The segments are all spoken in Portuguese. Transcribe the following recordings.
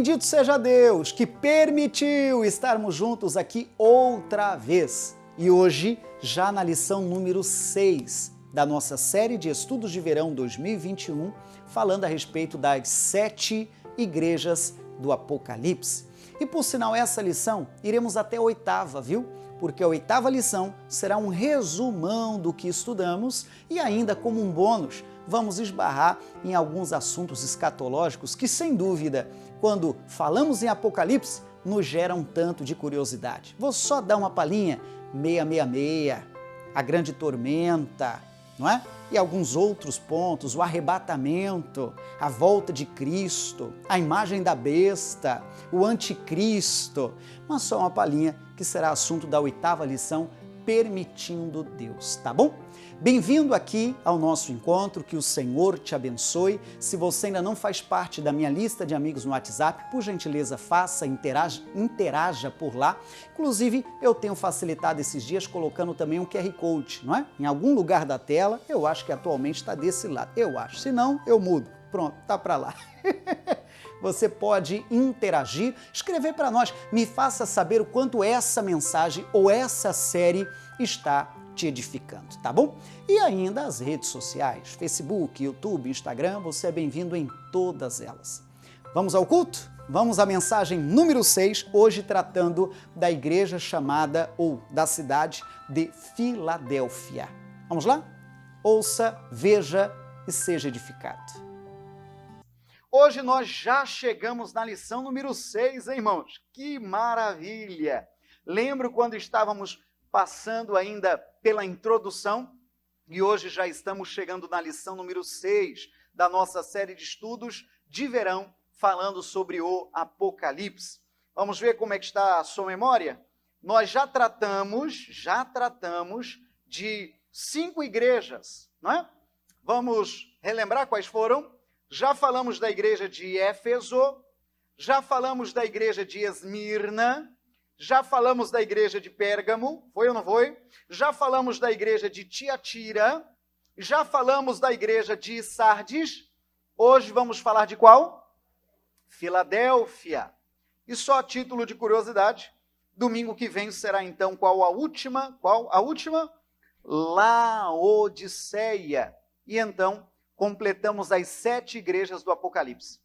Bendito seja Deus que permitiu estarmos juntos aqui outra vez. E hoje, já na lição número 6 da nossa série de estudos de verão 2021, falando a respeito das 7 igrejas do Apocalipse. E por sinal, essa lição, iremos até a 8ª, viu? Porque a 8ª lição será um resumão do que estudamos e ainda como um bônus, vamos esbarrar em alguns assuntos escatológicos que, sem dúvida, quando falamos em Apocalipse, nos geram um tanto de curiosidade. Vou só dar uma palhinha: 666, a grande tormenta, não é? E alguns outros pontos, o arrebatamento, a volta de Cristo, a imagem da besta, o anticristo, mas só uma palhinha que será assunto da 8ª lição, permitindo Deus, tá bom? Bem-vindo aqui ao nosso encontro, que o Senhor te abençoe. Se você ainda não faz parte da minha lista de amigos no WhatsApp, por gentileza faça, interaja por lá. Inclusive, eu tenho facilitado esses dias colocando também um QR Code, não é? Em algum lugar da tela, eu acho que atualmente está desse lado, eu acho, se não, eu mudo. Pronto, tá para lá. Você pode interagir, escrever para nós, me faça saber o quanto essa mensagem ou essa série está te edificando, tá bom? E ainda as redes sociais, Facebook, YouTube, Instagram, você é bem-vindo em todas elas. Vamos ao culto? Vamos à mensagem número 6, hoje tratando da igreja chamada, ou da cidade de Filadélfia. Vamos lá? Ouça, veja e seja edificado. Hoje nós já chegamos na lição número 6, hein, irmãos? Que maravilha! Lembro quando estávamos passando ainda pela introdução e hoje já estamos chegando na lição número 6 da nossa série de estudos de verão, falando sobre o Apocalipse. Vamos ver como é que está a sua memória? Nós já tratamos de 5 igrejas, não é? Vamos relembrar quais foram? Já falamos da igreja de Éfeso, já falamos da igreja de Esmirna, já falamos da igreja de Pérgamo, foi ou não foi? Já falamos da igreja de Tiatira, já falamos da igreja de Sardes. Hoje vamos falar de qual? Filadélfia. E só a título de curiosidade, domingo que vem será então qual a última? Laodiceia. E então completamos as 7 igrejas do Apocalipse.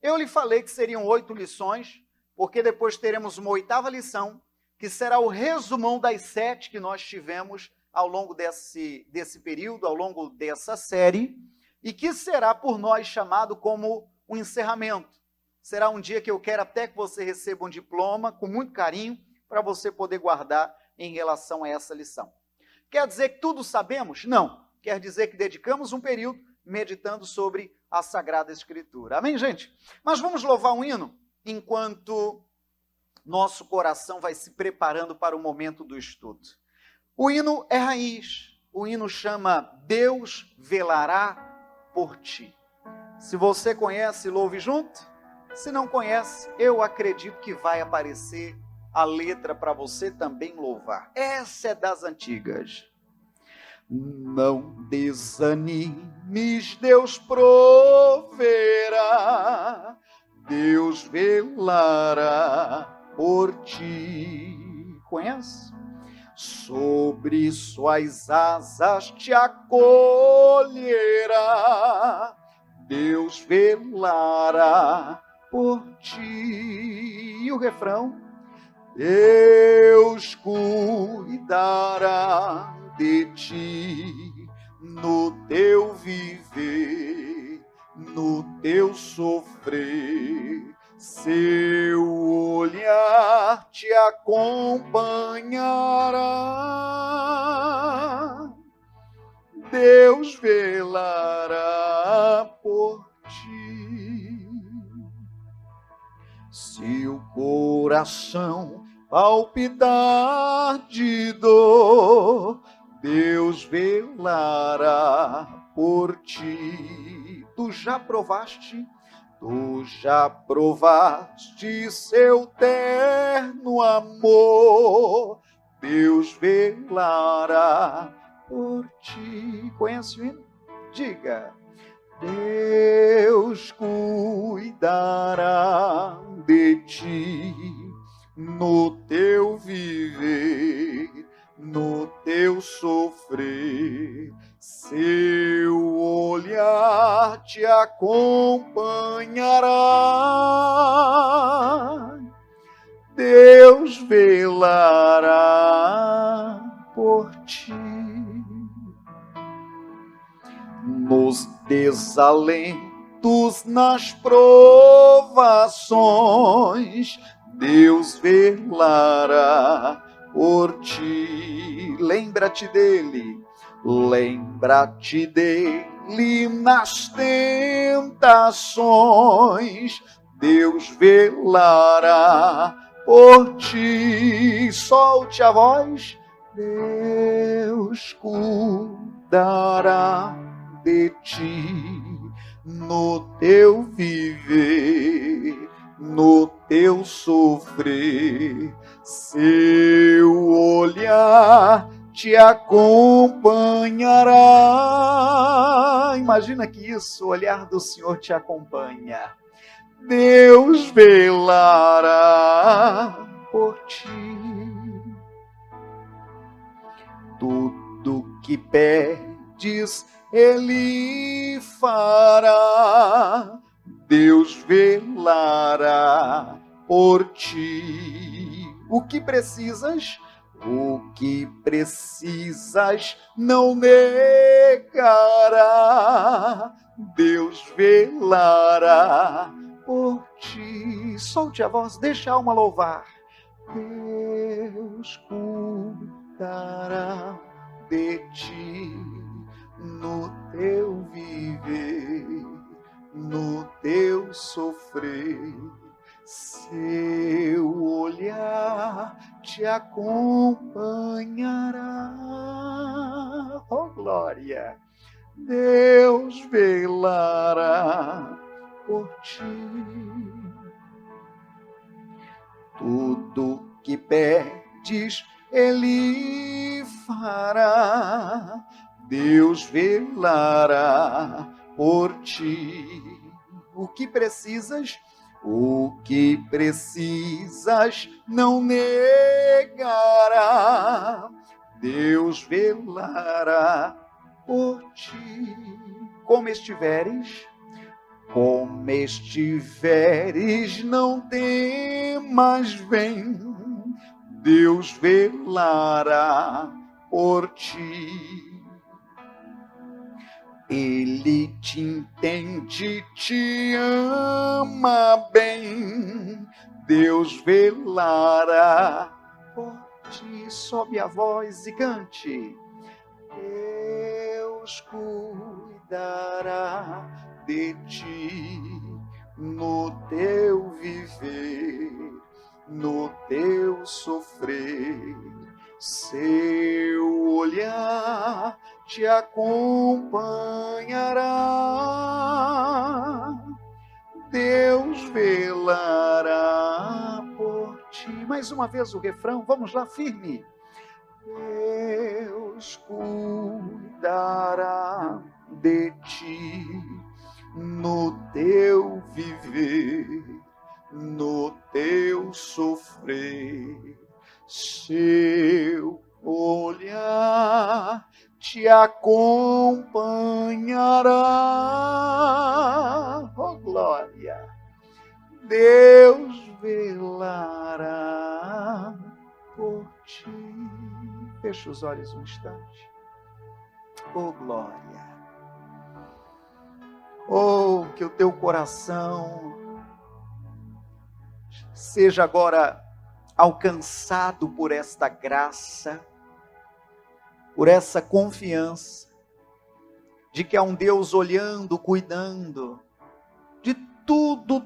Eu lhe falei que seriam 8 lições, porque depois teremos uma 8ª lição, que será o resumão das 7 que nós tivemos ao longo desse período, ao longo dessa série, e que será por nós chamado como um encerramento. Será um dia que eu quero até que você receba um diploma, com muito carinho, para você poder guardar em relação a essa lição. Quer dizer que tudo sabemos? Não. Quer dizer que dedicamos um período meditando sobre a Sagrada Escritura. Amém, gente? Mas vamos louvar um hino enquanto nosso coração vai se preparando para o momento do estudo. O hino é raiz. O hino chama Deus velará por ti. Se você conhece, louve junto. Se não conhece, eu acredito que vai aparecer a letra para você também louvar. Essa é das antigas. Não desanimes, Deus proverá, Deus velará por ti. Conhece? Sobre suas asas te acolherá, Deus velará por ti. E o refrão? Deus cuidará de ti, no teu viver, no teu sofrer, seu olhar te acompanhará, Deus velará por ti. Se o coração palpitar de dor, Deus velará por ti. Tu já provaste seu terno amor. Deus velará por ti. Conhece o hino? Diga. Deus cuidará de ti no teu viver, no teu sofrer. Seu olhar te acompanhará. Deus velará por ti. Nos desalentos, nas provações, Deus velará por ti. Lembra-te dele nas tentações. Deus velará por ti. Solte a voz. Deus cuidará de ti no teu viver, no teu sofrer. Seu olhar te acompanhará. Imagina que isso, o olhar do Senhor te acompanha. Deus velará por ti. Tudo que pedes, Ele fará. Deus velará por ti. O que precisas? O que precisas não negará. Deus velará por ti. Solte a voz, deixa a alma louvar. Deus cuidará de ti no teu viver, no teu sofrer. Seu olhar te acompanhará. Oh, glória! Deus velará por ti. Tudo que pedes, Ele fará. Deus velará por ti. O que precisas? O que precisas não negará. Deus velará por ti. Como estiveres, não temas, vem. Deus velará por ti. Ele te entende, te ama bem. Deus velará por ti. Sobe a voz e cante. Deus cuidará de ti no teu viver, no teu sofrer. Seu olhar te acompanhará. Deus velará por ti. Mais uma vez o refrão, vamos lá, firme. Deus cuidará de ti no teu viver, no teu sofrer. Seu olhar te acompanhará. Oh, glória! Deus velará por ti. Fecha os olhos um instante. Oh, glória! Oh, que o teu coração seja agora alcançado por esta graça, por essa confiança de que há um Deus olhando, cuidando de tudo,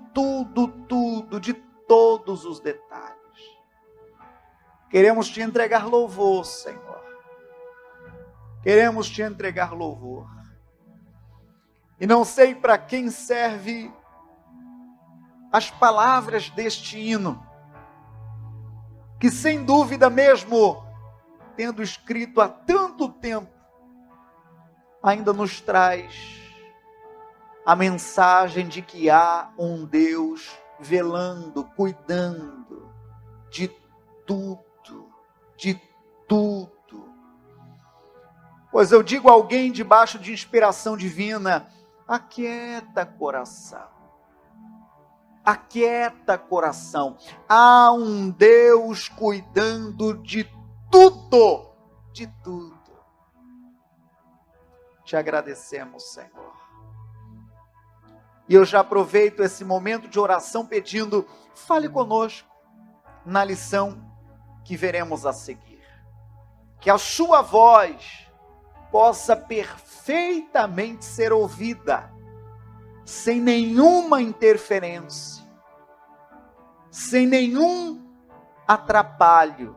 de todos os detalhes. Queremos te entregar louvor, Senhor. Queremos te entregar louvor. E não sei para quem serve as palavras deste hino, que sem dúvida mesmo, tendo escrito há tanto tempo, ainda nos traz a mensagem de que há um Deus velando, cuidando de tudo, de tudo. Pois eu digo a alguém debaixo de inspiração divina: aquieta coração, aquieta coração, há um Deus cuidando de tudo, de tudo. Te agradecemos, Senhor. E eu já aproveito esse momento de oração pedindo: fale conosco na lição que veremos a seguir. Que a sua voz possa perfeitamente ser ouvida, sem nenhuma interferência, sem nenhum atrapalho,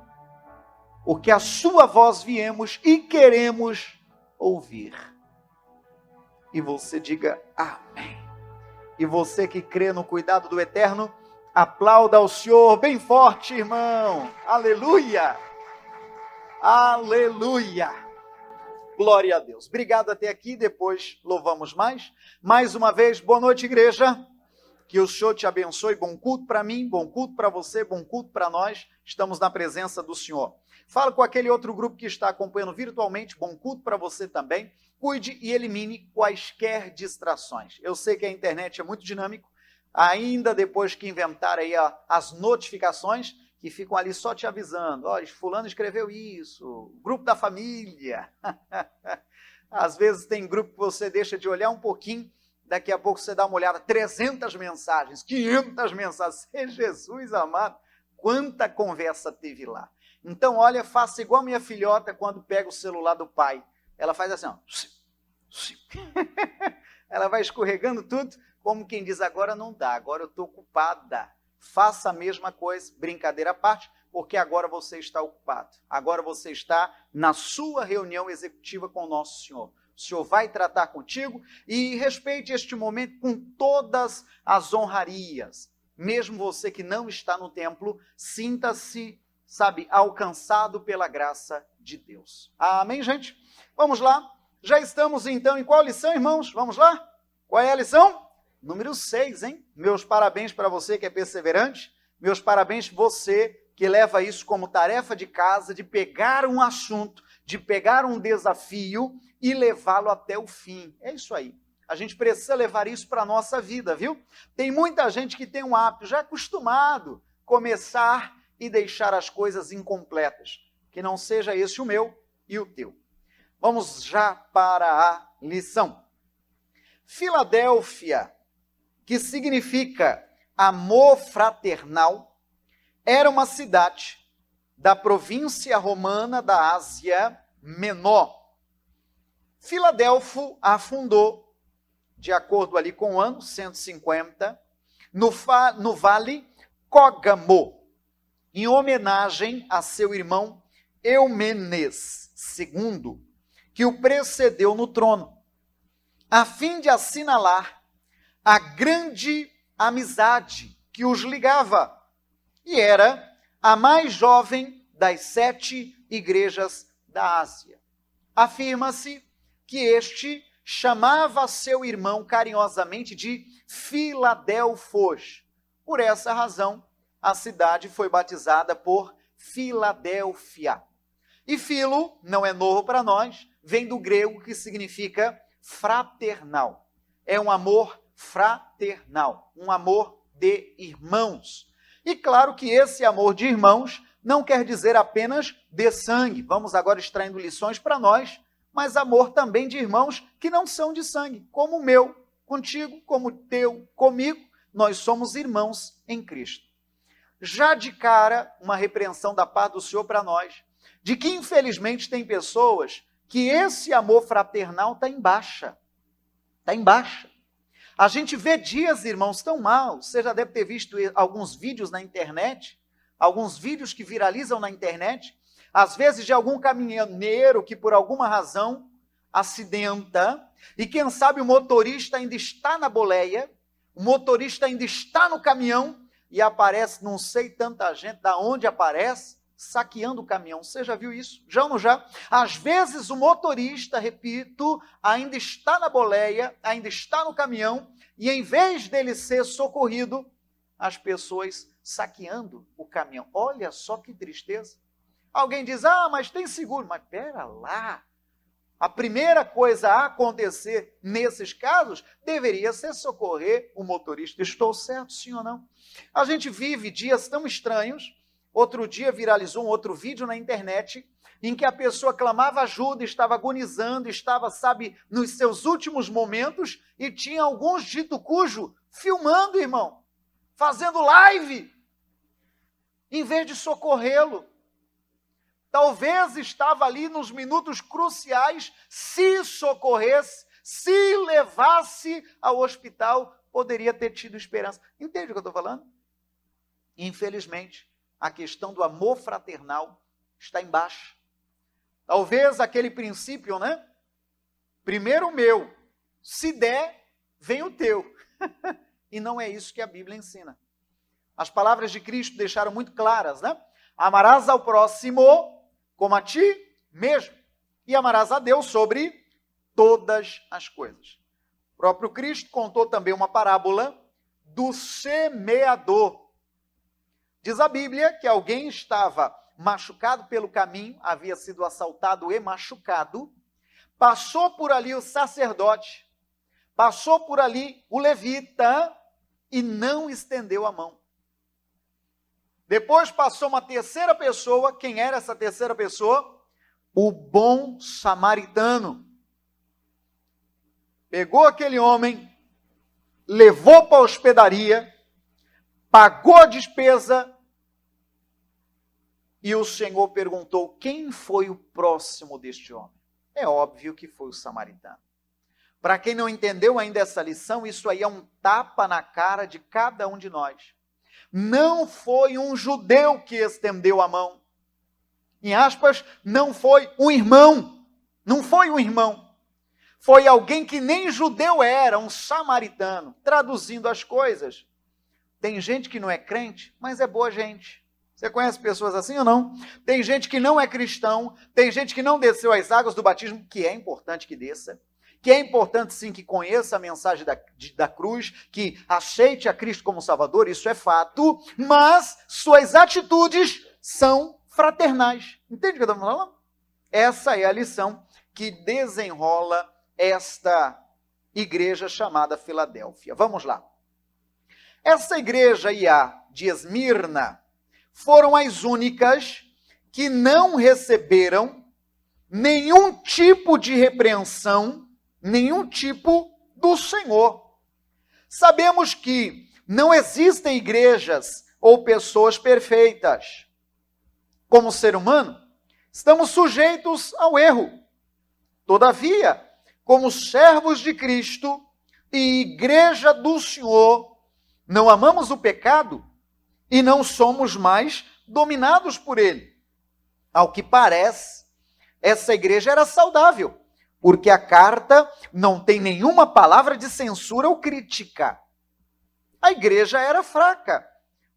porque a sua voz viemos e queremos ouvir. E você diga amém. E você que crê no cuidado do Eterno, aplauda ao Senhor bem forte, irmão. Aleluia! Aleluia! Glória a Deus. Obrigado até aqui, depois louvamos mais. Mais uma vez, boa noite, igreja. Que o Senhor te abençoe. Bom culto para mim, bom culto para você, bom culto para nós. Estamos na presença do Senhor. Fala com aquele outro grupo que está acompanhando virtualmente. Bom culto para você também. Cuide e elimine quaisquer distrações. Eu sei que a internet é muito dinâmico. Ainda depois que inventar aí as notificações, que ficam ali só te avisando: olha, fulano escreveu isso, grupo da família. Às vezes tem grupo que você deixa de olhar um pouquinho, daqui a pouco você dá uma olhada, 300 mensagens, 500 mensagens. Jesus amado, quanta conversa teve lá. Então, olha, faça igual a minha filhota quando pega o celular do pai. Ela faz assim, ó. Ela vai escorregando tudo, como quem diz: agora não dá, agora eu estou ocupada. Faça a mesma coisa, brincadeira à parte, porque agora você está ocupado. Agora você está na sua reunião executiva com o nosso Senhor. O Senhor vai tratar contigo e respeite este momento com todas as honrarias. Mesmo você que não está no templo, sinta-se, alcançado pela graça de Deus. Amém, gente? Vamos lá. Já estamos então em qual lição, irmãos? Vamos lá? Qual é a lição? Número 6, hein? Meus parabéns para você que é perseverante. Meus parabéns para você que leva isso como tarefa de casa, de pegar um assunto, de pegar um desafio e levá-lo até o fim. É isso aí. A gente precisa levar isso para a nossa vida, viu? Tem muita gente que tem um hábito já acostumado começar e deixar as coisas incompletas. Que não seja esse o meu e o teu. Vamos já para a lição. Filadélfia, que significa amor fraternal, era uma cidade da província romana da Ásia Menor. Filadelfo a fundou, de acordo ali com o ano 150, no Vale Cógamo, em homenagem a seu irmão Eumenes II, que o precedeu no trono, a fim de assinalar a grande amizade que os ligava, e era a mais jovem das 7 igrejas da Ásia. Afirma-se que este chamava seu irmão carinhosamente de Filadelfos. Por essa razão, a cidade foi batizada por Filadélfia. E filo, não é novo para nós, vem do grego que significa fraternal. É um amor fraternal, um amor de irmãos. E claro que esse amor de irmãos não quer dizer apenas de sangue. Vamos agora extraindo lições para nós, mas amor também de irmãos que não são de sangue, como o meu, contigo, como o teu, comigo. Nós somos irmãos em Cristo. Já de cara, uma repreensão da parte do Senhor para nós, de que infelizmente tem pessoas que esse amor fraternal está em baixa. Está em baixa. A gente vê dias, irmãos, tão mal. Você já deve ter visto alguns vídeos na internet, alguns vídeos que viralizam na internet, às vezes de algum caminhoneiro que por alguma razão acidenta, e quem sabe o motorista ainda está na boleia, o motorista ainda está no caminhão, e aparece, não sei tanta gente, da onde aparece, saqueando o caminhão. Você já viu isso? Já ou não já? Às vezes o motorista, repito, ainda está na boleia, ainda está no caminhão, e em vez dele ser socorrido, as pessoas saqueando o caminhão. Olha só que tristeza. Alguém diz, mas tem seguro. Mas pera lá. A primeira coisa a acontecer nesses casos deveria ser socorrer o motorista. Estou certo, sim ou não? A gente vive dias tão estranhos. Outro dia viralizou um outro vídeo na internet em que a pessoa clamava ajuda, estava agonizando, estava, nos seus últimos momentos e tinha alguns dito cujo filmando, irmão, fazendo live, em vez de socorrê-lo. Talvez estava ali nos minutos cruciais, se socorresse, se levasse ao hospital, poderia ter tido esperança. Entende o que eu estou falando? Infelizmente, a questão do amor fraternal está embaixo. Talvez aquele princípio, né? Primeiro o meu, se der, vem o teu. E não é isso que a Bíblia ensina. As palavras de Cristo deixaram muito claras, né? Amarás ao próximo como a ti mesmo, e amarás a Deus sobre todas as coisas. O próprio Cristo contou também uma parábola do semeador. Diz a Bíblia que alguém estava machucado pelo caminho, havia sido assaltado e machucado, passou por ali o sacerdote, passou por ali o levita e não estendeu a mão. Depois passou uma terceira pessoa. Quem era essa terceira pessoa? O bom samaritano. Pegou aquele homem, levou para a hospedaria, pagou a despesa, e o Senhor perguntou, quem foi o próximo deste homem? É óbvio que foi o samaritano. Para quem não entendeu ainda essa lição, isso aí é um tapa na cara de cada um de nós. Não foi um judeu que estendeu a mão. Em aspas, não foi um irmão. Não foi um irmão. Foi alguém que nem judeu era, um samaritano. Traduzindo as coisas. Tem gente que não é crente, mas é boa gente. Você conhece pessoas assim ou não? Tem gente que não é cristão, tem gente que não desceu as águas do batismo, que é importante que desça. Que é importante sim que conheça a mensagem da cruz, que aceite a Cristo como Salvador, isso é fato, mas suas atitudes são fraternais. Entende o que eu estou falando? Essa é a lição que desenrola esta igreja chamada Filadélfia. Vamos lá. Essa igreja de Esmirna foram as únicas que não receberam nenhum tipo de repreensão, nenhum tipo do Senhor. Sabemos que não existem igrejas ou pessoas perfeitas. Como ser humano, estamos sujeitos ao erro. Todavia, como servos de Cristo e igreja do Senhor, não amamos o pecado e não somos mais dominados por ele. Ao que parece, essa igreja era saudável, porque a carta não tem nenhuma palavra de censura ou crítica. A igreja era fraca,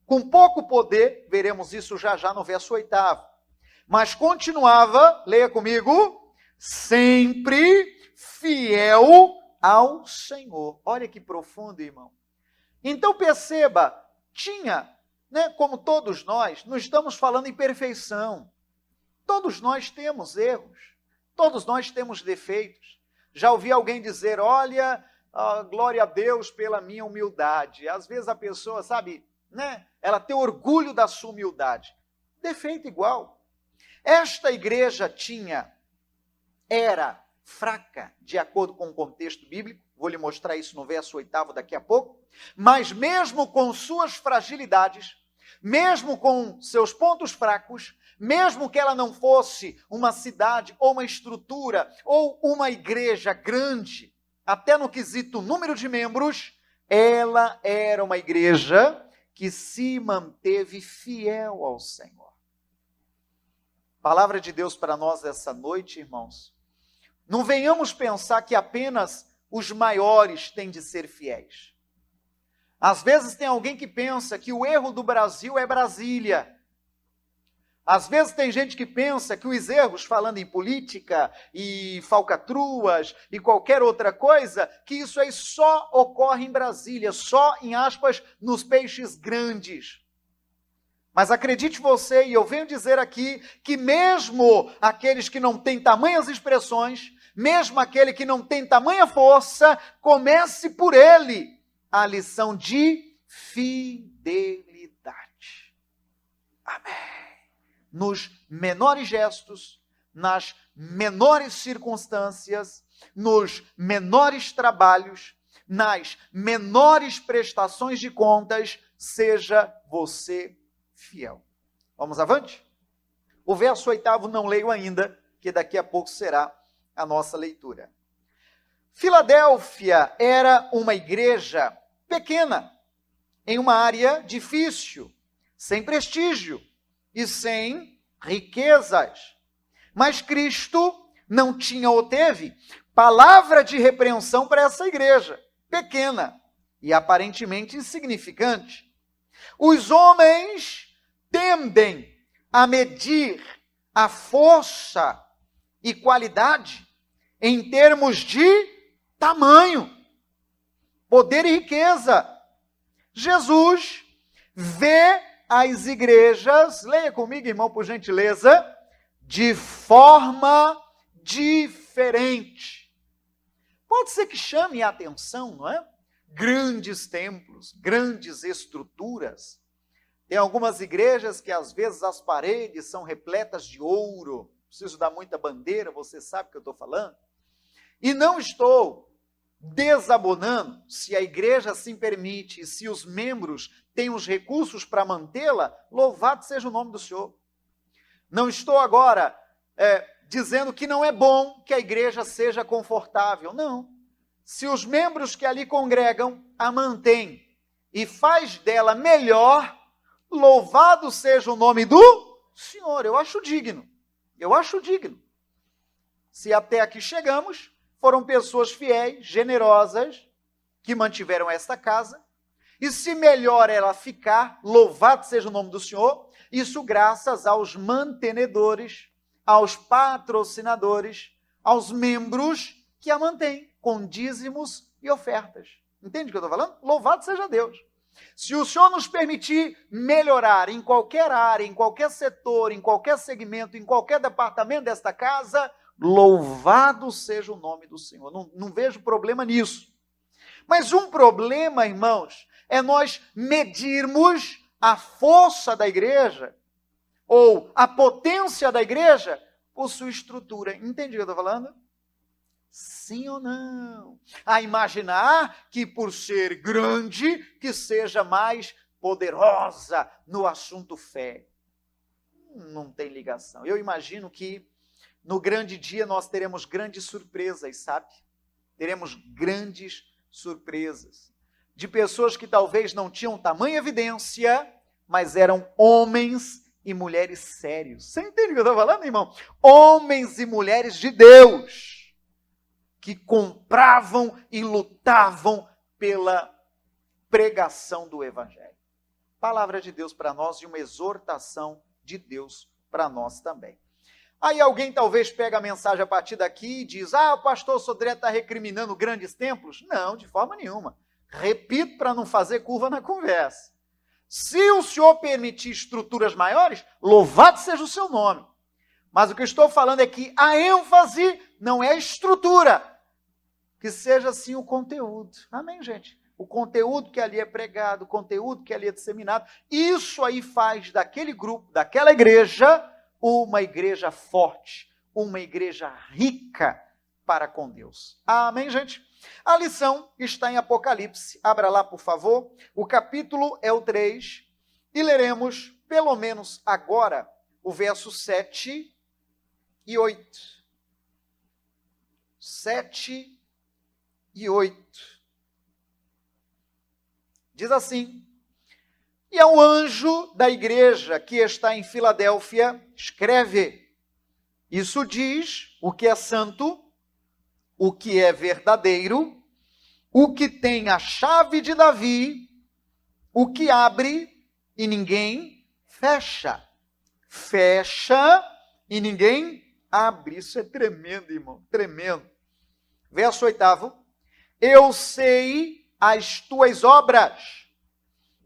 com pouco poder, veremos isso já no verso 8. Mas continuava, leia comigo, sempre fiel ao Senhor. Olha que profundo, irmão. Então perceba, tinha, como todos nós, não estamos falando em perfeição. Todos nós temos erros. Todos nós temos defeitos. Já ouvi alguém dizer, olha, glória a Deus pela minha humildade. Às vezes a pessoa, ela tem orgulho da sua humildade. Defeito igual. Esta igreja era fraca, de acordo com o contexto bíblico. Vou lhe mostrar isso no verso 8 daqui a pouco. Mas mesmo com suas fragilidades, mesmo com seus pontos fracos, mesmo que ela não fosse uma cidade ou uma estrutura ou uma igreja grande, até no quesito número de membros, ela era uma igreja que se manteve fiel ao Senhor. Palavra de Deus para nós essa noite, irmãos. Não venhamos pensar que apenas os maiores têm de ser fiéis. Às vezes tem alguém que pensa que o erro do Brasil é Brasília. Às vezes tem gente que pensa que os erros, falando em política e falcatruas e qualquer outra coisa, que isso aí só ocorre em Brasília, só, em aspas, nos peixes grandes. Mas acredite você, e eu venho dizer aqui, que mesmo aqueles que não têm tamanhas expressões, mesmo aquele que não tem tamanha força, comece por ele a lição de fidelidade. Amém. Nos menores gestos, nas menores circunstâncias, nos menores trabalhos, nas menores prestações de contas, seja você fiel. Vamos avante? O verso 8º não leio ainda, que daqui a pouco será a nossa leitura. Filadélfia era uma igreja pequena, em uma área difícil, sem prestígio e sem riquezas. Mas Cristo não tinha ou teve palavra de repreensão para essa igreja, pequena e aparentemente insignificante. Os homens tendem a medir a força e qualidade em termos de tamanho, poder e riqueza. Jesus vê as igrejas, leia comigo, irmão, por gentileza, de forma diferente. Pode ser que chame a atenção, não é? Grandes templos, grandes estruturas. Tem algumas igrejas que às vezes as paredes são repletas de ouro. Preciso dar muita bandeira, você sabe o que eu estou falando. E não estou desabonando se a igreja assim permite, se os membros têm os recursos para mantê-la, louvado seja o nome do Senhor. Não estou agora dizendo que não é bom que a igreja seja confortável, não. Se os membros que ali congregam a mantêm e faz dela melhor, louvado seja o nome do Senhor. Eu acho digno. Se até aqui chegamos, foram pessoas fiéis, generosas, que mantiveram esta casa. E se melhor ela ficar, louvado seja o nome do Senhor, isso graças aos mantenedores, aos patrocinadores, aos membros que a mantêm, com dízimos e ofertas. Entende o que eu estou falando? Louvado seja Deus. Se o Senhor nos permitir melhorar em qualquer área, em qualquer setor, em qualquer segmento, em qualquer departamento desta casa, louvado seja o nome do Senhor. Não vejo problema nisso. Mas um problema, irmãos, é nós medirmos a força da igreja ou a potência da igreja por sua estrutura. Entende o que eu estou falando? Sim ou não? A imaginar que por ser grande, que seja mais poderosa no assunto fé. Não tem ligação. Eu imagino que no grande dia nós teremos grandes surpresas, sabe? Teremos grandes surpresas. De pessoas que talvez não tinham tamanha evidência, mas eram homens e mulheres sérios. Você entende o que eu estou falando, irmão? Homens e mulheres de Deus, que compravam e lutavam pela pregação do Evangelho. Palavra de Deus para nós e uma exortação de Deus para nós também. Aí alguém talvez pega a mensagem a partir daqui e diz, o pastor Sodré está recriminando grandes templos? Não, de forma nenhuma. Repito para não fazer curva na conversa. Se o Senhor permitir estruturas maiores, louvado seja o seu nome. Mas o que eu estou falando é que a ênfase não é a estrutura, que seja sim o conteúdo. Amém, gente? O conteúdo que ali é pregado, o conteúdo que ali é disseminado, isso aí faz daquele grupo, daquela igreja, uma igreja forte, uma igreja rica para com Deus. Amém, gente? A lição está em Apocalipse. Abra lá, por favor. O capítulo é o 3 e leremos, pelo menos agora, o verso 7 e 8. 7 e 8. Diz assim: e ao anjo da igreja que está em Filadélfia, escreve: isso diz o que é santo, o que é verdadeiro, o que tem a chave de Davi, o que abre e ninguém fecha, fecha e ninguém abre. Isso é tremendo, irmão, tremendo. Verso 8. Eu sei as tuas obras.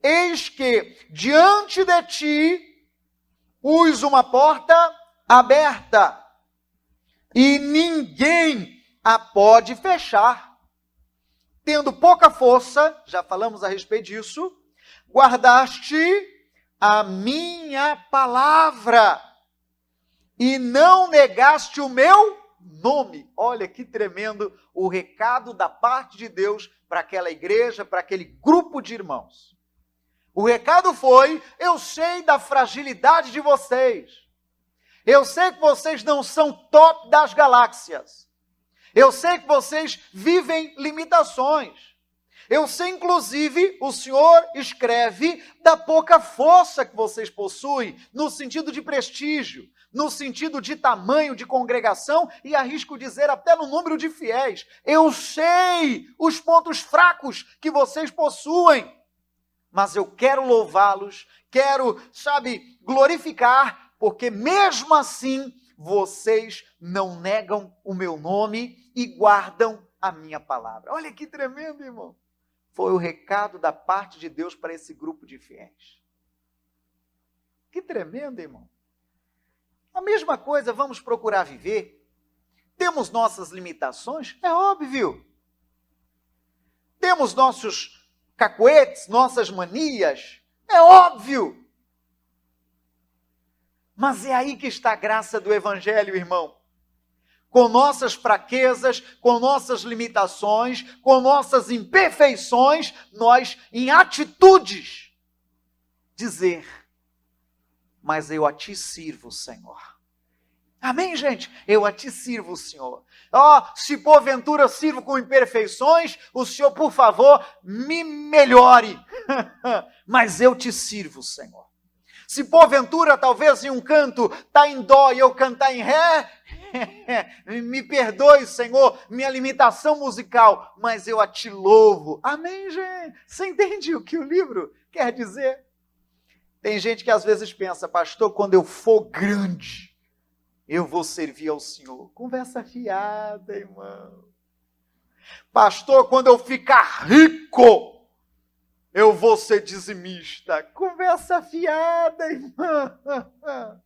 Eis que diante de ti pus uma porta aberta e ninguém a pode fechar. Tendo pouca força, já falamos a respeito disso, guardaste a minha palavra e não negaste o meu nome. Olha que tremendo o recado da parte de Deus para aquela igreja, para aquele grupo de irmãos. O recado foi: eu sei da fragilidade de vocês. Eu sei que vocês não são top das galáxias. Eu sei que vocês vivem limitações. Eu sei, inclusive, o Senhor escreve da pouca força que vocês possuem, no sentido de prestígio, no sentido de tamanho de congregação e, arrisco dizer, até no número de fiéis. Eu sei os pontos fracos que vocês possuem, mas eu quero louvá-los, quero, glorificar, porque mesmo assim vocês não negam o meu nome e guardam a minha palavra. Olha que tremendo, irmão. Foi o recado da parte de Deus para esse grupo de fiéis. Que tremendo, irmão. A mesma coisa vamos procurar viver. Temos nossas limitações, é óbvio. Temos nossos cacuetes, nossas manias, é óbvio. Mas é aí que está a graça do Evangelho, irmão. Com nossas fraquezas, com nossas limitações, com nossas imperfeições, nós, em atitudes, dizer: mas eu a ti sirvo, Senhor. Amém, gente? Eu a ti sirvo, Senhor. Se porventura sirvo com imperfeições, o Senhor, por favor, me melhore. Mas eu te sirvo, Senhor. Se porventura, talvez em um canto, está em dó e eu cantar em ré, me perdoe, Senhor, minha limitação musical, mas eu a ti louvo. Amém, gente? Você entende o que o livro quer dizer? Tem gente que às vezes pensa: pastor, quando eu for grande, eu vou servir ao Senhor. Conversa fiada, irmão. Pastor, quando eu ficar rico, eu vou ser dizimista. Conversa fiada, irmão.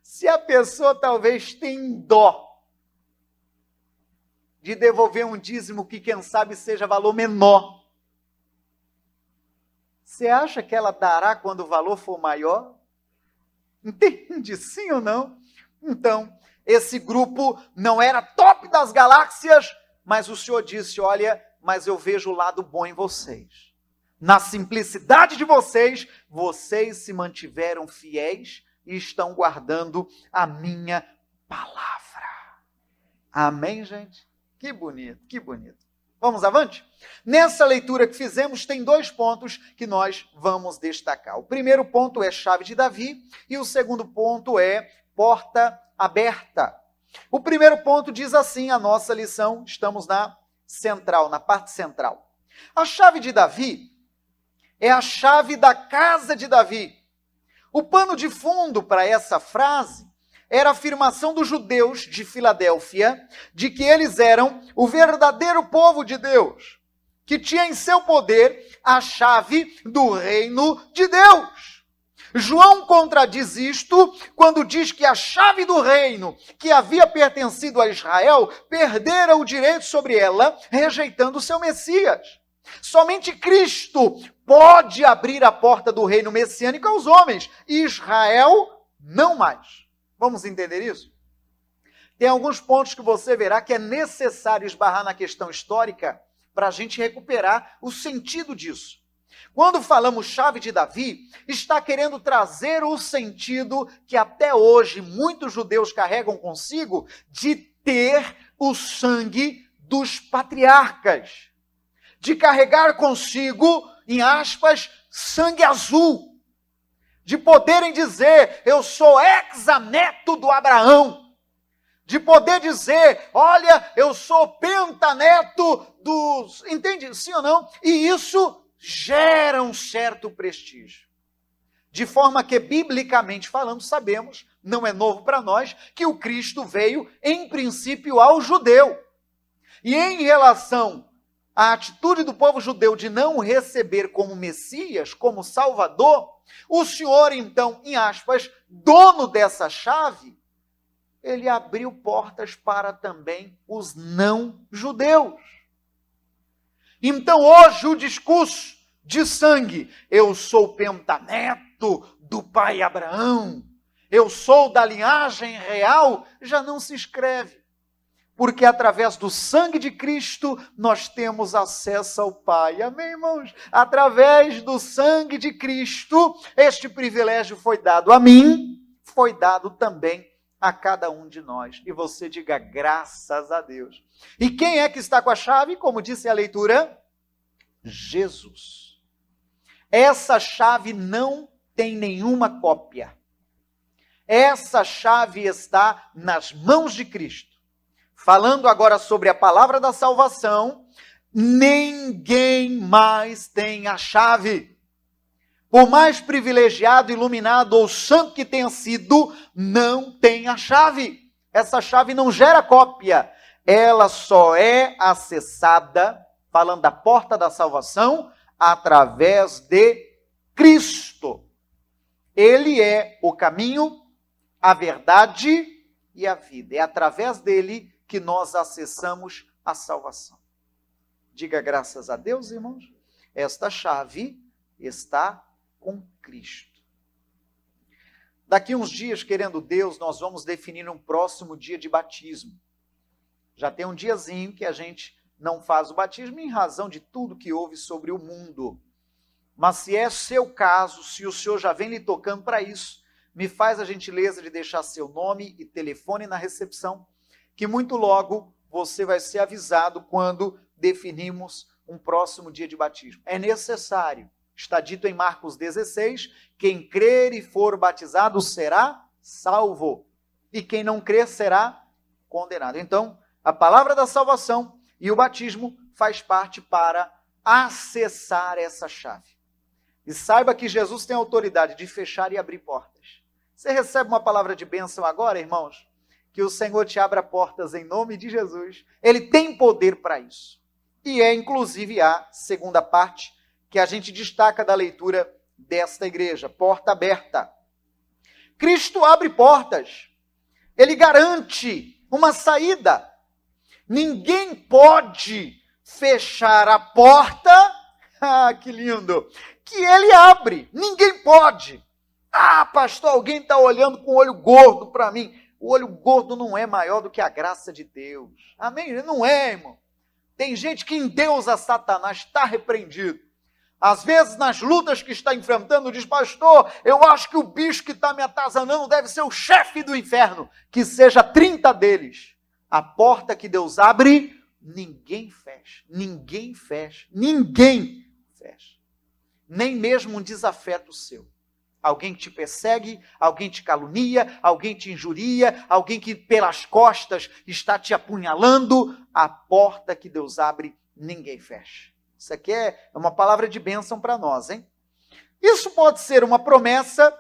Se a pessoa talvez tem dó de devolver um dízimo que, quem sabe, seja valor menor, você acha que ela dará quando o valor for maior? Entende? Sim ou não? Então, esse grupo não era top das galáxias, mas o Senhor disse: olha, mas eu vejo o lado bom em vocês. Na simplicidade de vocês, vocês se mantiveram fiéis e estão guardando a minha palavra. Amém, gente? Que bonito, que bonito. Vamos avante? Nessa leitura que fizemos, tem 2 pontos que nós vamos destacar. O primeiro ponto é chave de Davi e o segundo ponto é porta aberta. O primeiro ponto diz assim, a nossa lição, estamos na central, na parte central. A chave de Davi é a chave da casa de Davi. O pano de fundo para essa frase era a afirmação dos judeus de Filadélfia de que eles eram o verdadeiro povo de Deus, que tinha em seu poder a chave do reino de Deus. João contradiz isto quando diz que a chave do reino que havia pertencido a Israel perdera o direito sobre ela, rejeitando o seu Messias. Somente Cristo pode abrir a porta do reino messiânico aos homens, e Israel não mais. Vamos entender isso? Tem alguns pontos que você verá que é necessário esbarrar na questão histórica para a gente recuperar o sentido disso. Quando falamos chave de Davi, está querendo trazer o sentido que até hoje muitos judeus carregam consigo de ter o sangue dos patriarcas, de carregar consigo, em aspas, sangue azul, de poderem dizer: eu sou hexaneto do Abraão, de poder dizer: olha, eu sou pentaneto dos... Entende? Sim ou não? E isso gera um certo prestígio. De forma que, biblicamente falando, sabemos, não é novo para nós, que o Cristo veio, em princípio, ao judeu. E em relação à atitude do povo judeu de não o receber como Messias, como Salvador, o Senhor, então, em aspas, dono dessa chave, ele abriu portas para também os não-judeus. Então, hoje, o discurso de sangue, eu sou pentaneto do pai Abraão, eu sou da linhagem real, já não se escreve. Porque através do sangue de Cristo, nós temos acesso ao Pai. Amém, irmãos? Através do sangue de Cristo, este privilégio foi dado a mim, foi dado também a cada um de nós. E você diga graças a Deus. E quem é que está com a chave? Como disse a leitura? Jesus. Essa chave não tem nenhuma cópia. Essa chave está nas mãos de Cristo. Falando agora sobre a palavra da salvação, ninguém mais tem a chave. Por mais privilegiado, iluminado ou santo que tenha sido, não tem a chave. Essa chave não gera cópia. Ela só é acessada, falando da porta da salvação, através de Cristo. Ele é o caminho, a verdade e a vida. É através dele que nós acessamos a salvação. Diga graças a Deus, irmãos. Esta chave está com Cristo. Daqui uns dias, querendo Deus, nós vamos definir um próximo dia de batismo. Já tem um diazinho que a gente não faz o batismo em razão de tudo que houve sobre o mundo. Mas se é seu caso, se o Senhor já vem lhe tocando para isso, me faz a gentileza de deixar seu nome e telefone na recepção, que muito logo você vai ser avisado quando definimos um próximo dia de batismo. É necessário. Está dito em Marcos 16, quem crer e for batizado será salvo. E quem não crer será condenado. Então, a palavra da salvação e o batismo faz parte para acessar essa chave. E saiba que Jesus tem autoridade de fechar e abrir portas. Você recebe uma palavra de bênção agora, irmãos? Que o Senhor te abra portas em nome de Jesus. Ele tem poder para isso. E é inclusive a segunda parte que a gente destaca da leitura desta igreja, porta aberta. Cristo abre portas. Ele garante uma saída. Ninguém pode fechar a porta, que lindo, que ele abre. Ninguém pode. Pastor, alguém está olhando com o olho gordo para mim. O olho gordo não é maior do que a graça de Deus. Amém? Não é, irmão. Tem gente que endeusa Satanás, está repreendido. Às vezes, nas lutas que está enfrentando, diz, pastor, eu acho que o bicho que está me atazanando deve ser o chefe do inferno. Que seja 30 deles. A porta que Deus abre, ninguém fecha. Ninguém fecha. Ninguém fecha. Nem mesmo um desafeto seu. Alguém que te persegue, alguém te calunia, alguém te injuria, alguém que pelas costas está te apunhalando, a porta que Deus abre, ninguém fecha. Isso aqui é uma palavra de bênção para nós, hein? Isso pode ser uma promessa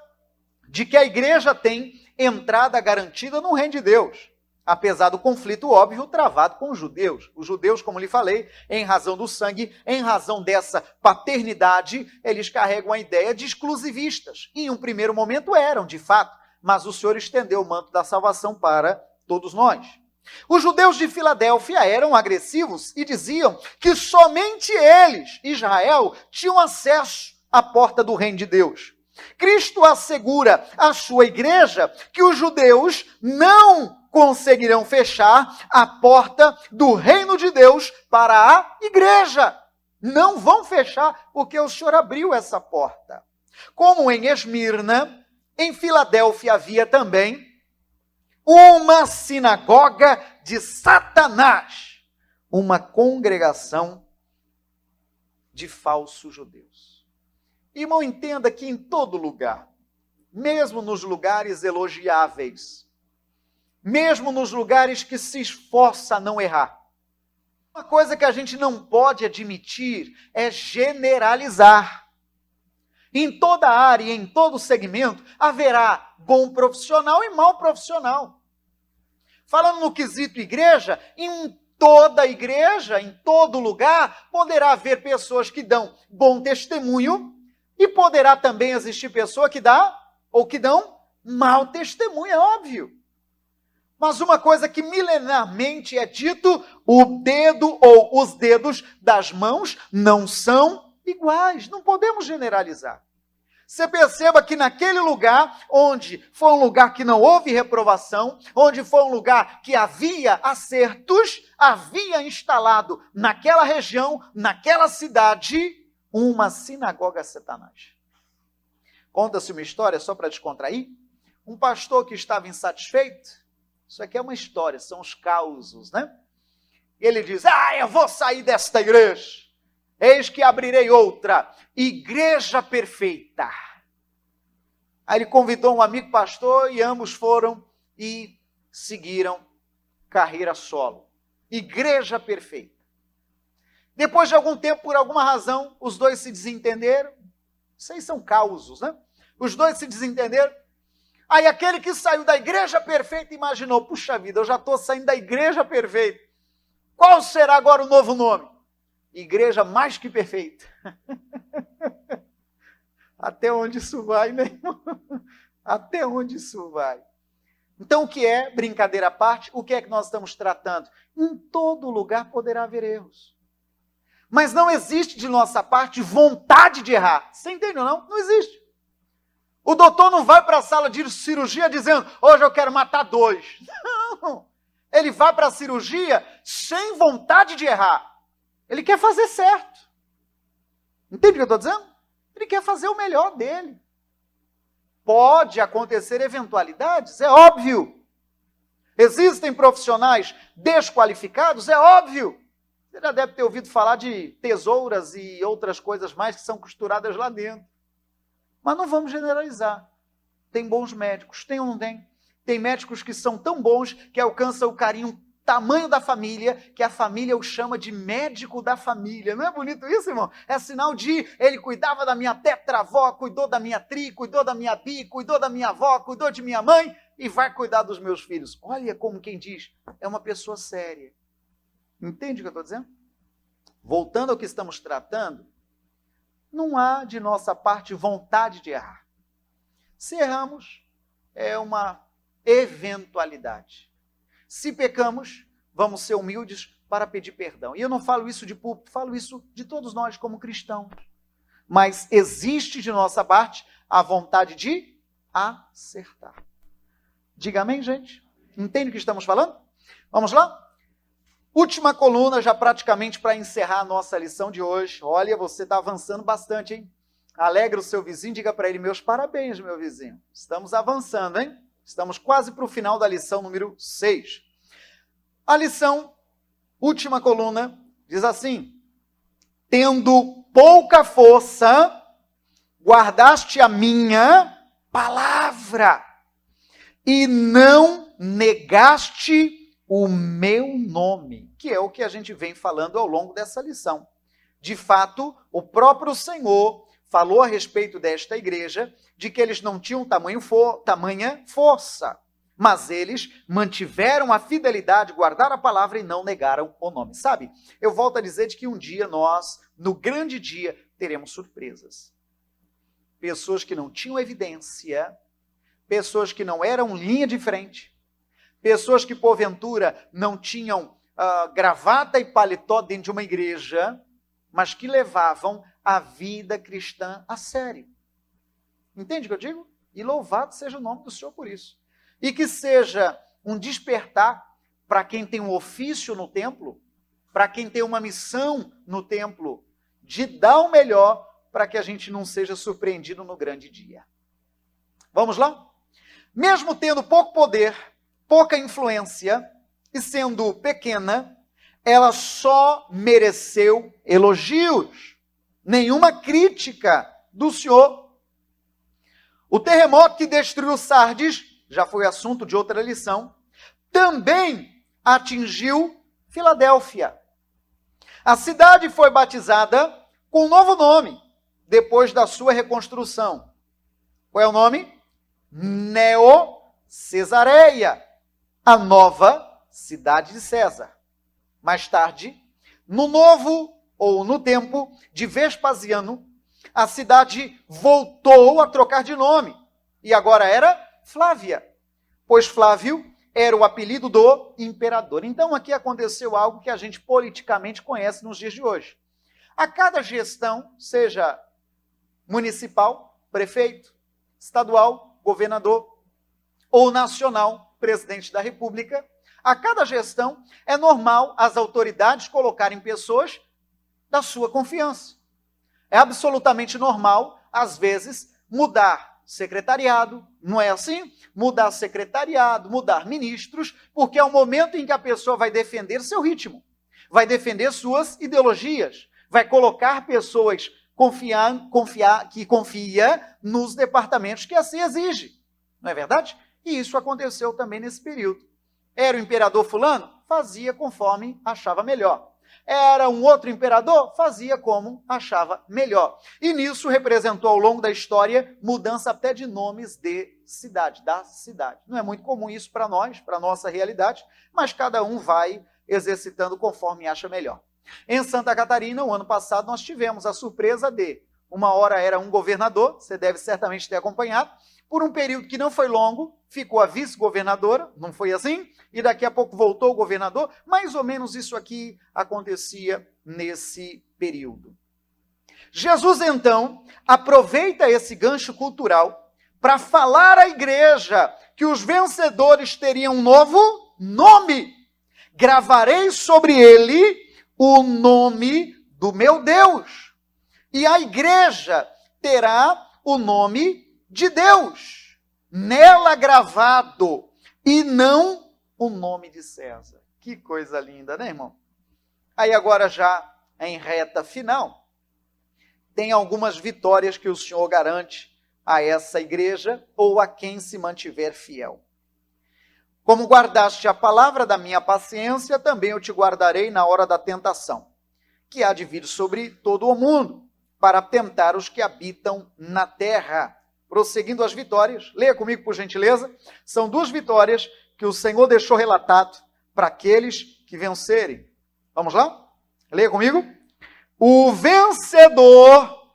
de que a igreja tem entrada garantida no reino de Deus. Apesar do conflito óbvio travado com os judeus. Os judeus, como lhe falei, em razão do sangue, em razão dessa paternidade, eles carregam a ideia de exclusivistas. E em um primeiro momento eram, de fato, mas o Senhor estendeu o manto da salvação para todos nós. Os judeus de Filadélfia eram agressivos e diziam que somente eles, Israel, tinham acesso à porta do reino de Deus. Cristo assegura à sua igreja que os judeus não conseguirão fechar a porta do reino de Deus para a igreja. Não vão fechar, porque o Senhor abriu essa porta. Como em Esmirna, em Filadélfia havia também uma sinagoga de Satanás, uma congregação de falsos judeus. Irmão, entenda que em todo lugar, mesmo nos lugares elogiáveis, mesmo nos lugares que se esforça a não errar, uma coisa que a gente não pode admitir é generalizar. Em toda área, em todo segmento, haverá bom profissional e mau profissional. Falando no quesito igreja, em toda igreja, em todo lugar, poderá haver pessoas que dão bom testemunho e poderá também existir pessoa que dá ou que dão mau testemunho, é óbvio. Mas uma coisa que milenarmente é dito, o dedo ou os dedos das mãos não são iguais, não podemos generalizar. Você perceba que naquele lugar, onde foi um lugar que não houve reprovação, onde foi um lugar que havia acertos, havia instalado naquela região, naquela cidade, uma sinagoga a Satanás. Conta-se uma história, só para descontrair, um pastor que estava insatisfeito, isso aqui é uma história, são os causos, né? Ele diz, eu vou sair desta igreja. Eis que abrirei outra, igreja perfeita. Aí ele convidou um amigo pastor e ambos foram e seguiram carreira solo. Igreja perfeita. Depois de algum tempo, por alguma razão, os dois se desentenderam. Isso aí são causos, né? Os dois se desentenderam. Aí aquele que saiu da igreja perfeita imaginou, puxa vida, eu já estou saindo da igreja perfeita. Qual será agora o novo nome? Igreja mais que perfeita. Até onde isso vai, né, irmão? Até onde isso vai? Então, o que é, brincadeira à parte, o que é que nós estamos tratando? Em todo lugar poderá haver erros. Mas não existe de nossa parte vontade de errar. Você entende ou não? Não existe. O doutor não vai para a sala de cirurgia dizendo, hoje eu quero matar 2. Não. Ele vai para a cirurgia sem vontade de errar. Ele quer fazer certo. Entende o que eu estou dizendo? Ele quer fazer o melhor dele. Pode acontecer eventualidades, é óbvio. Existem profissionais desqualificados, é óbvio. Você já deve ter ouvido falar de tesouras e outras coisas mais que são costuradas lá dentro. Mas não vamos generalizar. Tem bons médicos, tem ou não tem? Tem médicos que são tão bons que alcançam o carinho tamanho da família, que a família o chama de médico da família. Não é bonito isso, irmão? É sinal de ele cuidava da minha tetravó, cuidou da minha tri, cuidou da minha bi, cuidou da minha avó, cuidou de minha mãe e vai cuidar dos meus filhos. Olha como quem diz, é uma pessoa séria. Entende o que eu estou dizendo? Voltando ao que estamos tratando, não há de nossa parte vontade de errar. Se erramos, é uma eventualidade. Se pecamos, vamos ser humildes para pedir perdão. E eu não falo isso de púlpito, falo isso de todos nós como cristãos. Mas existe de nossa parte a vontade de acertar. Diga amém, gente? Entende o que estamos falando? Vamos lá? Última coluna, já praticamente para encerrar a nossa lição de hoje. Olha, você está avançando bastante, hein? Alegra o seu vizinho, diga para ele, meus parabéns, meu vizinho. Estamos avançando, hein? Estamos quase para o final da lição número 6. A lição, última coluna, diz assim, tendo pouca força, guardaste a minha palavra e não negaste o meu nome, que é o que a gente vem falando ao longo dessa lição. De fato, o próprio Senhor falou a respeito desta igreja, de que eles não tinham tamanha força, mas eles mantiveram a fidelidade, guardaram a palavra e não negaram o nome. Sabe, eu volto a dizer de que um dia nós, no grande dia, teremos surpresas. Pessoas que não tinham evidência, pessoas que não eram linha de frente, pessoas que porventura não tinham gravata e paletó dentro de uma igreja, mas que levavam a vida cristã a sério. Entende o que eu digo? E louvado seja o nome do Senhor por isso. E que seja um despertar para quem tem um ofício no templo, para quem tem uma missão no templo, de dar o melhor para que a gente não seja surpreendido no grande dia. Vamos lá? Mesmo tendo pouco poder, pouca influência e sendo pequena, ela só mereceu elogios, nenhuma crítica do Senhor. O terremoto que destruiu Sardes, já foi assunto de outra lição, também atingiu Filadélfia. A cidade foi batizada com um novo nome, depois da sua reconstrução. Qual é o nome? Neo-Cesareia, a nova cidade de César. Mais tarde, no tempo de Vespasiano, a cidade voltou a trocar de nome, e agora era Flávia, pois Flávio era o apelido do imperador. Então aqui aconteceu algo que a gente politicamente conhece nos dias de hoje. A cada gestão, seja municipal, prefeito, estadual, governador, ou nacional, presidente da República, a cada gestão é normal as autoridades colocarem pessoas da sua confiança. É absolutamente normal, às vezes, mudar secretariado, não é assim? Mudar secretariado, mudar ministros, porque é o momento em que a pessoa vai defender seu ritmo, vai defender suas ideologias, vai colocar pessoas que confia nos departamentos que assim exige. Não é verdade? E isso aconteceu também nesse período. Era o imperador fulano? Fazia conforme achava melhor. Era um outro imperador? Fazia como achava melhor. E nisso representou ao longo da história mudança até de nomes de cidade, da cidade. Não é muito comum isso para nós, para a nossa realidade, mas cada um vai exercitando conforme acha melhor. Em Santa Catarina, o ano passado, nós tivemos a surpresa de, uma hora era um governador, você deve certamente ter acompanhado, por um período que não foi longo, ficou a vice-governadora, não foi assim? E daqui a pouco voltou o governador. Mais ou menos isso aqui acontecia nesse período. Jesus, então, aproveita esse gancho cultural para falar à igreja que os vencedores teriam um novo nome. Gravarei sobre ele o nome do meu Deus. E a igreja terá o nome de Deus nela gravado, e não o nome de César. Que coisa linda, né, irmão? Aí agora já em reta final, tem algumas vitórias que o Senhor garante a essa igreja ou a quem se mantiver fiel. Como guardaste a palavra da minha paciência, também eu te guardarei na hora da tentação, que há de vir sobre todo o mundo, para tentar os que habitam na terra. Prosseguindo as vitórias, leia comigo por gentileza, são duas vitórias que o Senhor deixou relatado para aqueles que vencerem. Vamos lá? Leia comigo. O vencedor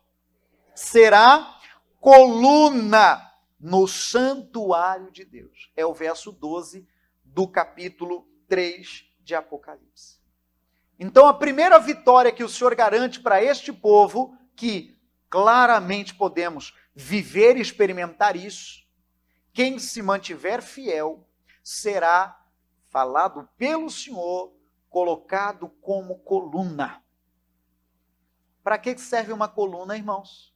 será coluna no santuário de Deus. É o verso 12 do capítulo 3 de Apocalipse. Então a primeira vitória que o Senhor garante para este povo, que claramente podemos viver e experimentar isso, quem se mantiver fiel será falado pelo Senhor, colocado como coluna. Para que serve uma coluna, irmãos?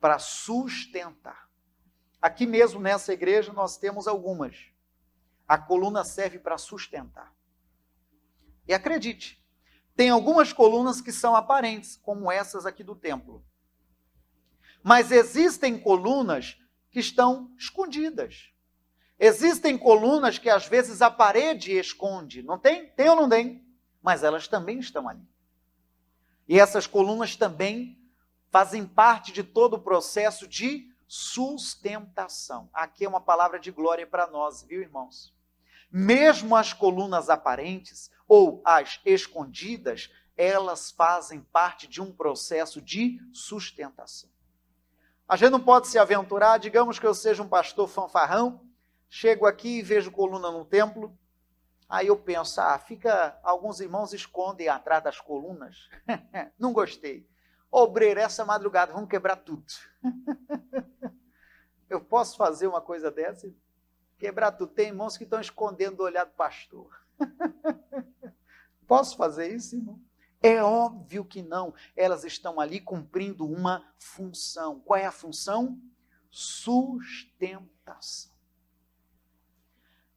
Para sustentar. Aqui mesmo nessa igreja nós temos algumas. A coluna serve para sustentar. E acredite, tem algumas colunas que são aparentes, como essas aqui do templo. Mas existem colunas que estão escondidas. Existem colunas que às vezes a parede esconde. Não tem? Tem ou não tem? Mas elas também estão ali. E essas colunas também fazem parte de todo o processo de sustentação. Aqui é uma palavra de glória para nós, viu, irmãos? Mesmo as colunas aparentes ou as escondidas, elas fazem parte de um processo de sustentação. A gente não pode se aventurar, digamos que eu seja um pastor fanfarrão, chego aqui e vejo coluna no templo, aí eu penso, alguns irmãos escondem atrás das colunas, não gostei. Obreiro, essa madrugada, vamos quebrar tudo. Eu posso fazer uma coisa dessa? Quebrar tudo. Tem irmãos que estão escondendo o olhar do pastor. Posso fazer isso, irmão? É óbvio que não. Elas estão ali cumprindo uma função. Qual é a função? Sustentação.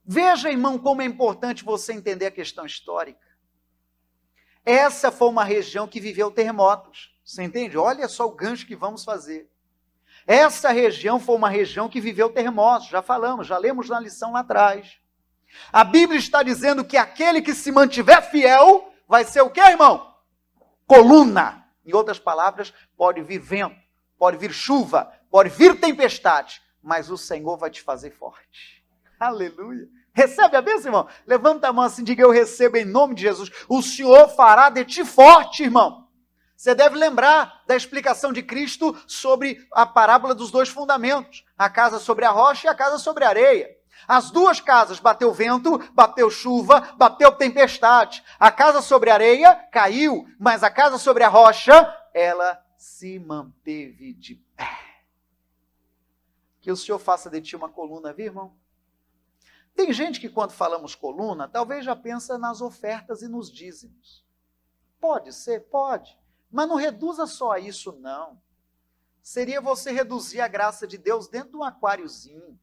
Veja, irmão, como é importante você entender a questão histórica. Essa foi uma região que viveu terremotos. Você entende? Olha só o gancho que vamos fazer. Essa região foi uma região que viveu terremotos. Já falamos, já lemos na lição lá atrás. A Bíblia está dizendo que aquele que se mantiver fiel vai ser o quê, irmão? Coluna. Em outras palavras, pode vir vento, pode vir chuva, pode vir tempestade, mas o Senhor vai te fazer forte. Aleluia! Recebe a bênção, irmão? Levanta a mão assim, diga: eu recebo em nome de Jesus. O Senhor fará de ti forte, irmão. Você deve lembrar da explicação de Cristo sobre a parábola dos dois fundamentos. A casa sobre a rocha e a casa sobre a areia. As duas casas, bateu vento, bateu chuva, bateu tempestade. A casa sobre a areia caiu, mas a casa sobre a rocha, ela se manteve de pé. Que o Senhor faça de ti uma coluna, viu, irmão? Tem gente que, quando falamos coluna, talvez já pensa nas ofertas e nos dízimos. Pode ser? Pode. Mas não reduza só a isso, não. Seria você reduzir a graça de Deus dentro de um aquáriozinho.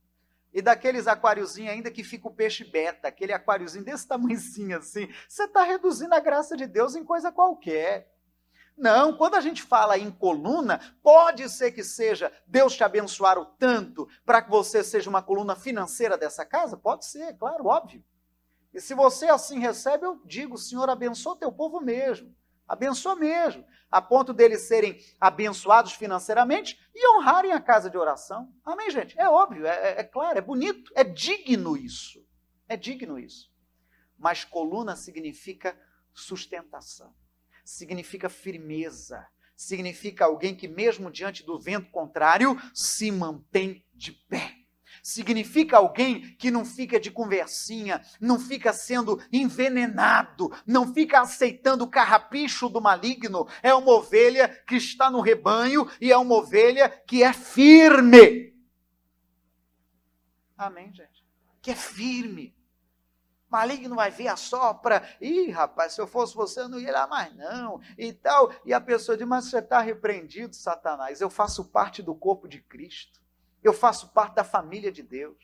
E daqueles aquáriozinhos ainda que fica o peixe beta, aquele aquáriozinho desse tamanhozinho assim. Você está reduzindo a graça de Deus em coisa qualquer. Não, quando a gente fala em coluna, pode ser que seja Deus te abençoar o tanto para que você seja uma coluna financeira dessa casa? Pode ser, claro, óbvio. E se você assim recebe, eu digo: Senhor, abençoa o teu povo mesmo. Abençoa mesmo, a ponto deles serem abençoados financeiramente e honrarem a casa de oração. Amém, gente? É óbvio, é claro, é bonito, é digno isso. É digno isso. Mas coluna significa sustentação, significa firmeza, significa alguém que mesmo diante do vento contrário se mantém de pé. Significa alguém que não fica de conversinha, não fica sendo envenenado, não fica aceitando o carrapicho do maligno. É uma ovelha que está no rebanho e é uma ovelha que é firme. Amém, gente? Que é firme. O maligno vai vir, assopra. Ih, rapaz, se eu fosse você, eu não ia lá mais não. E tal. E a pessoa diz: mas você está repreendido, Satanás. Eu faço parte do corpo de Cristo. Eu faço parte da família de Deus.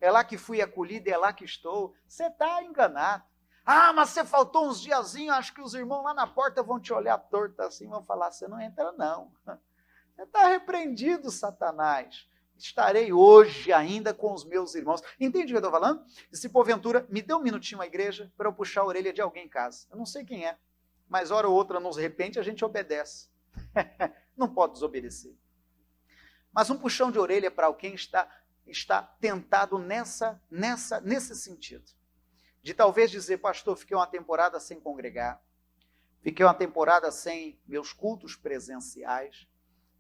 É lá que fui acolhido, é lá que estou. Você está enganado. Ah, mas você faltou uns diazinhos, acho que os irmãos lá na porta vão te olhar torto assim, vão falar: você não entra não. Você está repreendido, Satanás. Estarei hoje ainda com os meus irmãos. Entende o que eu estou falando? E se porventura, me dê um minutinho à igreja para eu puxar a orelha de alguém em casa. Eu não sei quem é, mas hora ou outra, nos repente, a gente obedece. Não pode desobedecer. Mas um puxão de orelha para alguém está tentado nesse sentido. De talvez dizer: pastor, fiquei uma temporada sem congregar, fiquei uma temporada sem meus cultos presenciais,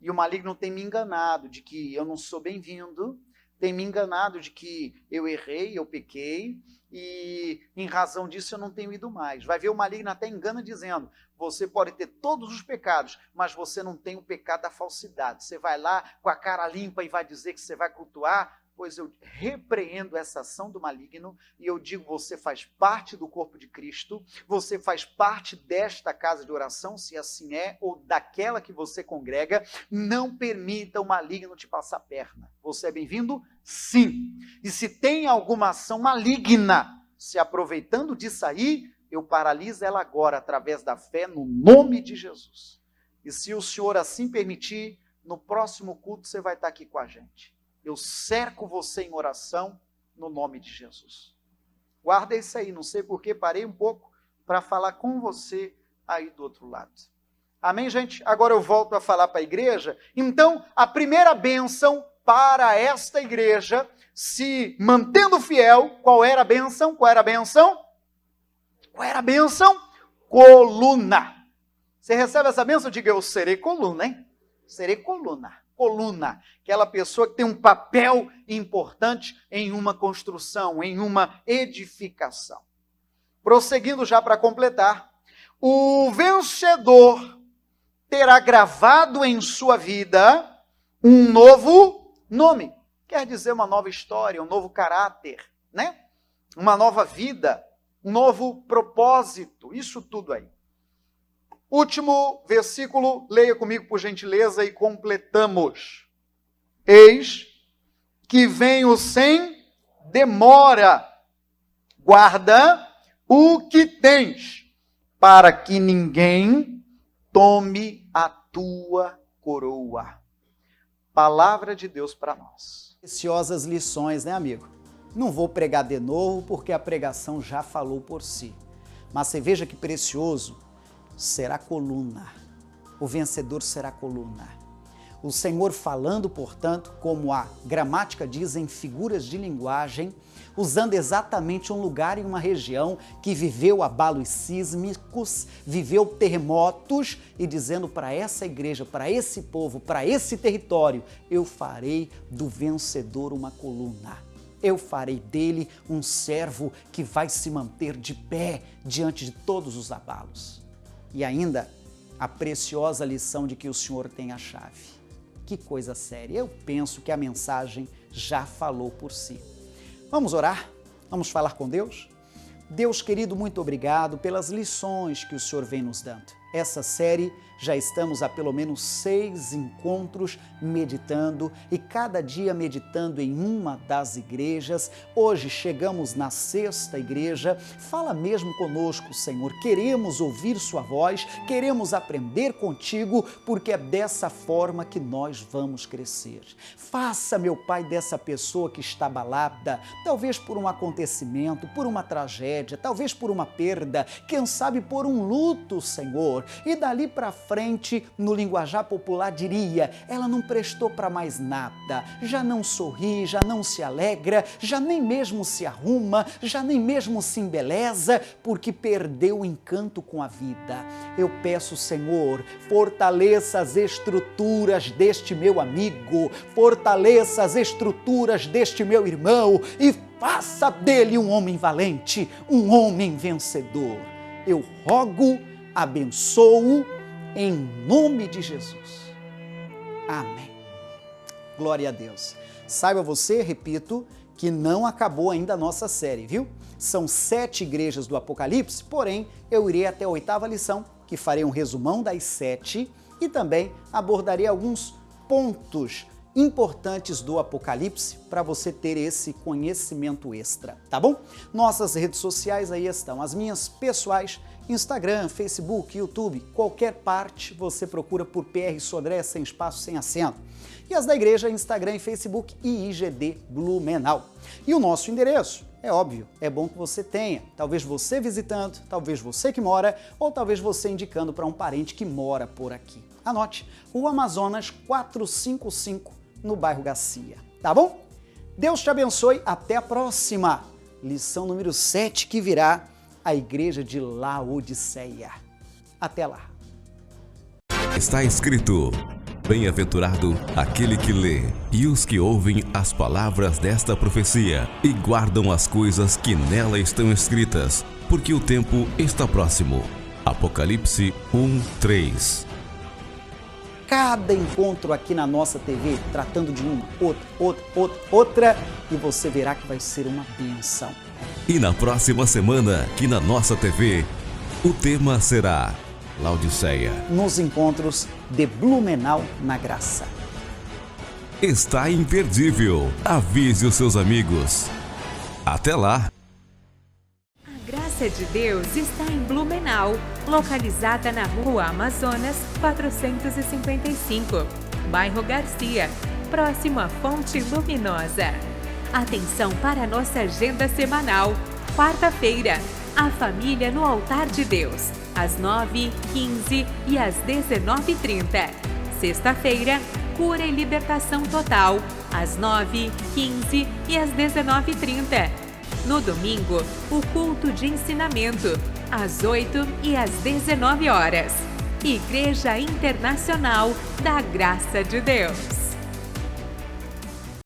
e o maligno tem me enganado de que eu não sou bem-vindo, tem me enganado de que eu errei, eu pequei, e em razão disso eu não tenho ido mais. Vai ver, o maligno até engana dizendo: você pode ter todos os pecados, mas você não tem o pecado da falsidade. Você vai lá com a cara limpa e vai dizer que você vai cultuar. Pois eu repreendo essa ação do maligno e eu digo: você faz parte do corpo de Cristo, você faz parte desta casa de oração, se assim é, ou daquela que você congrega. Não permita o maligno te passar a perna. Você é bem-vindo? Sim. E se tem alguma ação maligna se aproveitando disso aí, eu paraliso ela agora através da fé no nome de Jesus. E se o Senhor assim permitir, no próximo culto você vai estar aqui com a gente. Eu cerco você em oração no nome de Jesus. Guarda isso aí, não sei porque parei um pouco para falar com você aí do outro lado. Amém, gente? Agora eu volto a falar para a igreja. Então, a primeira bênção para esta igreja, se mantendo fiel, qual era a bênção? Qual era a bênção? Qual era a bênção? Coluna. Você recebe essa bênção? Diga: eu serei coluna, hein? Serei coluna. Coluna, aquela pessoa que tem um papel importante em uma construção, em uma edificação. Prosseguindo já para completar, o vencedor terá gravado em sua vida um novo nome. Quer dizer, uma nova história, um novo caráter, né? Uma nova vida, um novo propósito, isso tudo aí. Último versículo, leia comigo por gentileza e completamos. Eis que venho sem demora, guarda o que tens, para que ninguém tome a tua coroa. Palavra de Deus para nós. Preciosas lições, né, amigo? Não vou pregar de novo porque a pregação já falou por si. Mas você veja que precioso será coluna. o vencedor será coluna. O Senhor falando, portanto, como a gramática diz, em figuras de linguagem, usando exatamente um lugar e uma região que viveu abalos sísmicos, viveu terremotos, e dizendo para essa igreja, para esse povo, para esse território, eu farei do vencedor uma coluna. Eu farei dele um servo que vai se manter de pé diante de todos os abalos. E ainda a preciosa lição de que o Senhor tem a chave. Que coisa séria. Eu penso que a mensagem já falou por si. Vamos orar? Vamos falar com Deus? Deus querido, muito obrigado pelas lições que o Senhor vem nos dando. Essa série já estamos há pelo menos 6 encontros meditando e cada dia meditando em uma das igrejas. Hoje chegamos na 6ª igreja. Fala mesmo conosco, Senhor. Queremos ouvir sua voz, queremos aprender contigo, porque é dessa forma que nós vamos crescer. Faça, meu Pai, dessa pessoa que está abalada, talvez por um acontecimento, por uma tragédia, talvez por uma perda, quem sabe por um luto, Senhor. E dali para frente, no linguajar popular diria, ela não prestou para mais nada, já não sorri, já não se alegra, já nem mesmo se arruma, já nem mesmo se embeleza, porque perdeu o encanto com a vida. Eu peço, Senhor, fortaleça as estruturas deste meu amigo, fortaleça as estruturas deste meu irmão e faça dele um homem valente, um homem vencedor. Eu rogo, abençoo em nome de Jesus. Amém. Glória a Deus. Saiba você, repito, que não acabou ainda a nossa série, viu? São 7 igrejas do Apocalipse, porém eu irei até a 8ª lição, que farei um resumão das 7 e também abordarei alguns pontos importantes do Apocalipse para você ter esse conhecimento extra, tá bom? Nossas redes sociais aí estão, as minhas pessoais, Instagram, Facebook, YouTube, qualquer parte você procura por PR Sodré, sem espaço, sem acento. E as da igreja, Instagram e Facebook e IGD Blumenau. E o nosso endereço, é óbvio, é bom que você tenha. Talvez você visitando, talvez você que mora, ou talvez você indicando para um parente que mora por aqui. Anote, Rua Amazonas 455, no bairro Garcia. Tá bom? Deus te abençoe, até a próxima. Lição número 7 que virá, a igreja de Laodiceia. Até lá. Está escrito: bem-aventurado aquele que lê e os que ouvem as palavras desta profecia e guardam as coisas que nela estão escritas, porque o tempo está próximo. Apocalipse 1:3. Cada encontro aqui na nossa TV, tratando de uma, outra, e você verá que vai ser uma bênção. E na próxima semana, aqui na nossa TV, o tema será Laodiceia. Nos encontros de Blumenau na Graça. Está imperdível. Avise os seus amigos. Até lá! A graça de Deus está em Blumenau, localizada na Rua Amazonas 455, bairro Garcia, próximo à Fonte Luminosa. Atenção para a nossa agenda semanal. Quarta-feira, a família no altar de Deus, às 9h, 15h e às 19h30. Sexta-feira, cura e libertação total, às 9h, 15h e às 19h30. No domingo, o culto de ensinamento, às 8h e às 19 horas. Igreja Internacional da Graça de Deus.